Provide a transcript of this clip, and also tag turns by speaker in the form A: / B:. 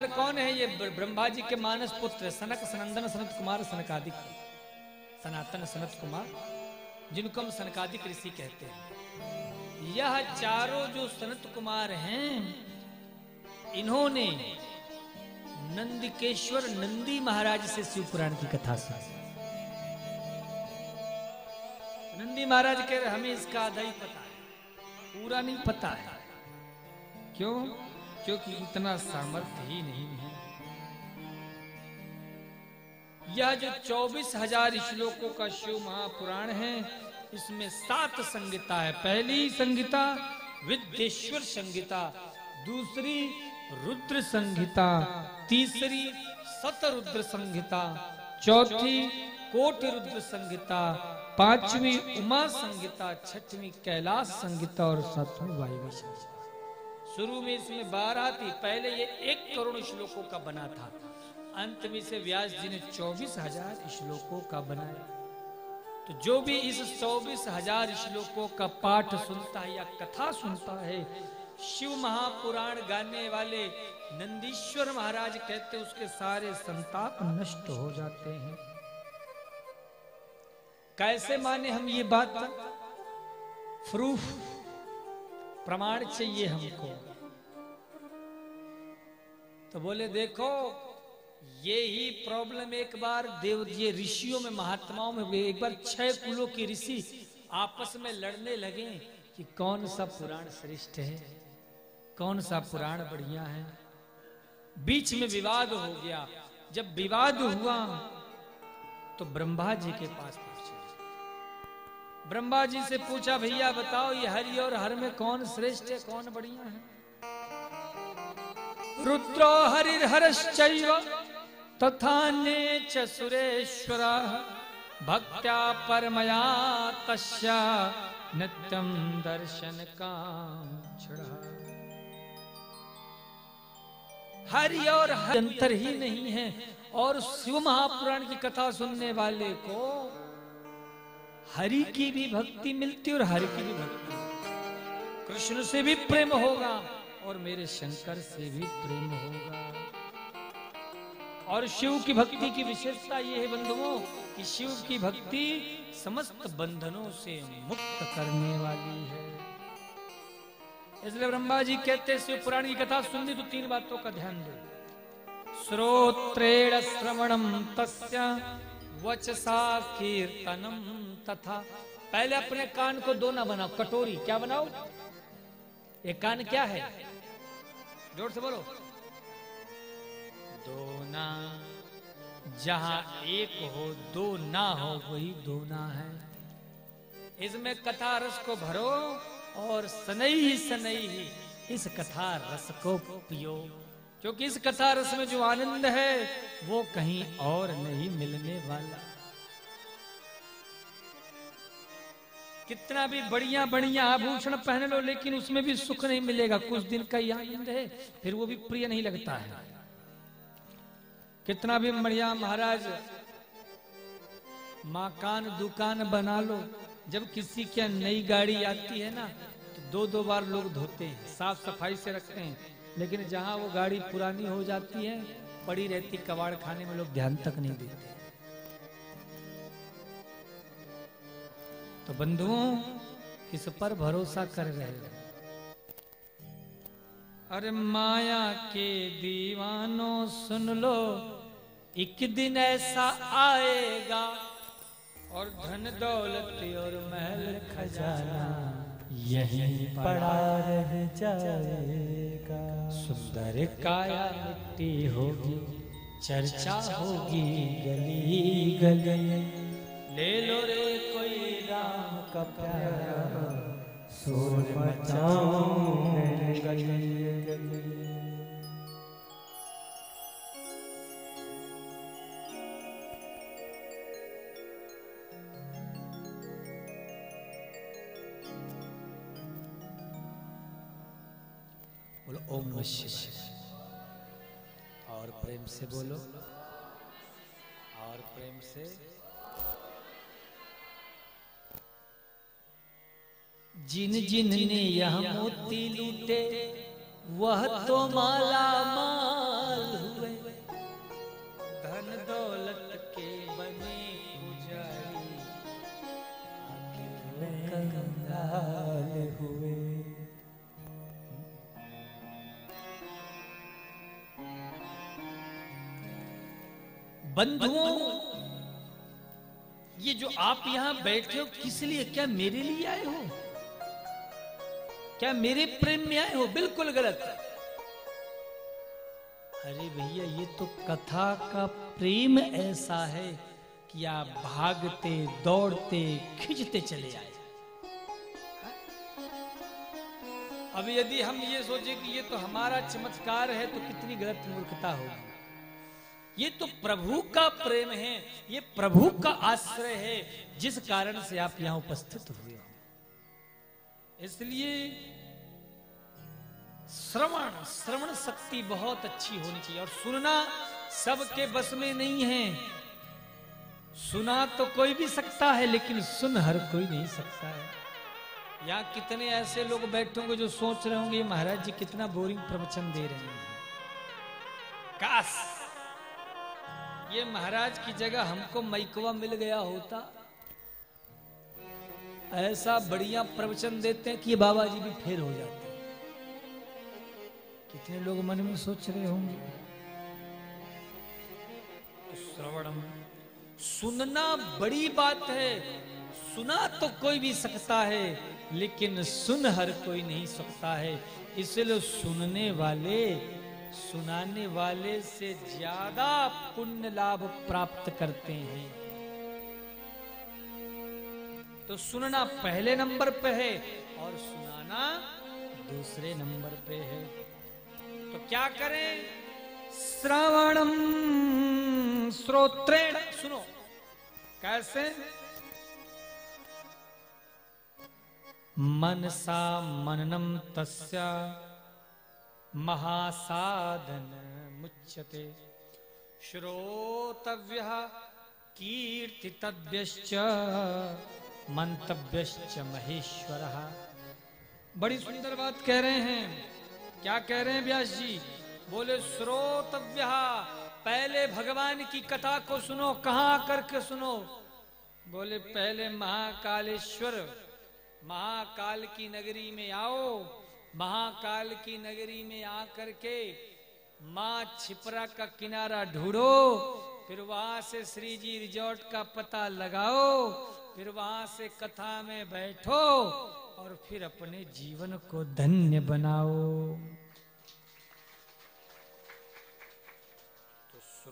A: कौन है? ये ब्रह्मा जी के मानस पुत्र सनक सनंदन सनत कुमार सनकादिक, सनातन सनत कुमार, जिनको हम सनकादिक ऋषि कहते हैं। यह चारों जो सनत कुमार हैं, इन्होंने नंदिकेश्वर नंदी महाराज से शिव पुराण की कथा सुनी। नंदी महाराज कह रहे हमें इसका आधा ही पता है, पूरा नहीं पता है। क्यों? क्योंकि इतना सामर्थ्य ही नहीं है। यह जो 24,000 श्लोकों का शिव महापुराण है, इसमें 7 संहिता है। पहली संहिता विद्येश्वर संहिता, दूसरी रुद्र संहिता, तीसरी शतरुद्र संहिता, चौथी कोटि रुद्र संहिता, पांचवी उमा संहिता, छठवीं कैलाश संहिता और सातवीं वायवी संहिता। शुरू में इसमें 12 थी। पहले ये 1 करोड़ श्लोकों का बना था, अंत में से व्यास जी ने 24,000 श्लोकों का बनाया। तो जो भी इस 24,000 श्लोकों का पाठ सुनता है या कथा सुनता है, शिव महापुराण गाने वाले नंदीश्वर महाराज कहते उसके सारे संताप नष्ट हो जाते हैं। कैसे माने हम ये बात? प्रूफ, प्रमाण चाहिए हमको। तो बोले देखो, ये ही प्रॉब्लम एक बार देव जी ऋषियों में, महात्माओं में हुए। एक बार 6 कुलों के ऋषि आपस में लड़ने लगे कि कौन सा पुराण श्रेष्ठ है, कौन सा पुराण बढ़िया है। बीच में विवाद हो गया। जब विवाद हुआ तो ब्रह्मा जी के पास पहुंचे। ब्रह्मा जी से पूछा, भैया बताओ ये हरि और हर में कौन श्रेष्ठ है, कौन बढ़िया है? रुद्रो हरिर्हरश्चैव तथा नेच सुरेश्वरा भक्त्या परमया तस्या नित्यं दर्शन कांक्षणा। हरि और हर अंतर ही नहीं है। और शिव महापुराण की कथा सुनने वाले को हरि की भी भक्ति मिलती और हरि की भी भक्ति, कृष्ण से भी प्रेम होगा और मेरे शंकर से भी प्रेम होगा। और शिव की भक्ति की विशेषता यह है बंधुओं कि शिव की भक्ति समस्त बंधनों से मुक्त करने वाली है। इसलिए ब्रह्मा जी कहते हैं शिव पुराण की कथा सुननी तो 3 बातों का ध्यान दो। श्रोत्रेण श्रवणम तस्य वचसा कीर्तनम तथा। पहले अपने कान को 2 ना बनाओ, कटोरी। क्या बनाओ? ये कान क्या है? जोर से बोलो। 2 ना। जहां 1 हो 2 ना हो, वही 2 ना है। इसमें कथा रस को भरो और सनई ही इस कथा रस को पियो, क्योंकि इस कथा रस में जो आनंद है वो कहीं और नहीं मिलने वाला। कितना भी बढ़िया बढ़िया आभूषण पहन लो, लेकिन उसमें भी सुख नहीं मिलेगा। कुछ दिन का ही आनंद है, फिर वो भी प्रिय नहीं लगता है। कितना भी बढ़िया महाराज मकान दुकान बना लो, जब किसी की नई गाड़ी आती है ना, तो 2 बार लोग धोते हैं, साफ सफाई से रखते हैं। लेकिन जहां वो गाड़ी पुरानी हो जाती है, पड़ी रहती कबाड़ खाने में, लोग ध्यान तक नहीं देते। तो बंधुओं, किस पर भरोसा कर रहे हो? अरे माया के दीवानों सुन लो, एक दिन ऐसा आएगा और धन दौलत और महल खजाना यहीं पड़ा रह जाएगा। सुंदर काया मिट्टी होगी, चर्चा होगी गली गली। ले लो रे कोई राम का प्यारा, शोर मचाओ गली गली। बोलो ओम नमः शिवाय। और प्रेम से बोलो, और प्रेम से। जिन जिन ने यह मोती लूटे वह तो माला माल बंधुओं, ये जो आप यहां बैठे हो किस लिए? क्या मेरे लिए आए हो? क्या मेरे प्रेम में आए हो? बिल्कुल गलत। अरे भैया, ये तो कथा का प्रेम ऐसा है कि आप भागते दौड़ते खिंचते चले आए। अब यदि हम ये सोचे कि ये तो हमारा चमत्कार है तो कितनी गलत मूर्खता होगी। ये तो प्रभु का प्रेम है, ये प्रभु का आश्रय है, जिस कारण से आप यहां उपस्थित हुए हो। इसलिए श्रवण शक्ति बहुत अच्छी होनी चाहिए। और सुनना सबके बस में नहीं है। सुना तो कोई भी सकता है, लेकिन सुन हर कोई नहीं सकता है। यहाँ कितने ऐसे लोग बैठे होंगे जो सोच रहे होंगे महाराज जी कितना बोरिंग प्रवचन दे रहे हैं। काश ये महाराज की जगह हमको माइकवा मिल गया होता। ऐसा बढ़िया प्रवचन देते हैं कि ये बाबा जी भी फेल हो जाते हैं। कितने लोग मन में सोच रहे होंगे। तो श्रवणम, सुनना बड़ी बात है। सुना तो कोई भी सकता है, लेकिन सुन हर कोई नहीं सकता है। इसलिए सुनने वाले सुनाने वाले से ज्यादा पुण्य लाभ प्राप्त करते हैं। तो सुनना पहले नंबर पे है और सुनाना दूसरे नंबर पे है। तो क्या करें? श्रवणम श्रोत्रेण, सुनो। कैसे? मनसा मननम तस्य महासाधन मुच्यते। श्रोतव्यः कीर्तितव्यश्च मंतव्यश्च महेश्वरः। बड़ी सुंदर बात कह रहे हैं। क्या कह रहे हैं व्यास जी? बोले श्रोतव्यः, पहले भगवान की कथा को सुनो। कहां करके सुनो? बोले पहले महाकालेश्वर, महाकाल की नगरी में आओ। महाकाल की नगरी में आकर के माँ छिपरा का किनारा ढूंढो, फिर वहां से श्री जी रिजॉर्ट का पता लगाओ, फिर वहां से कथा में बैठो और फिर अपने जीवन को धन्य बनाओ।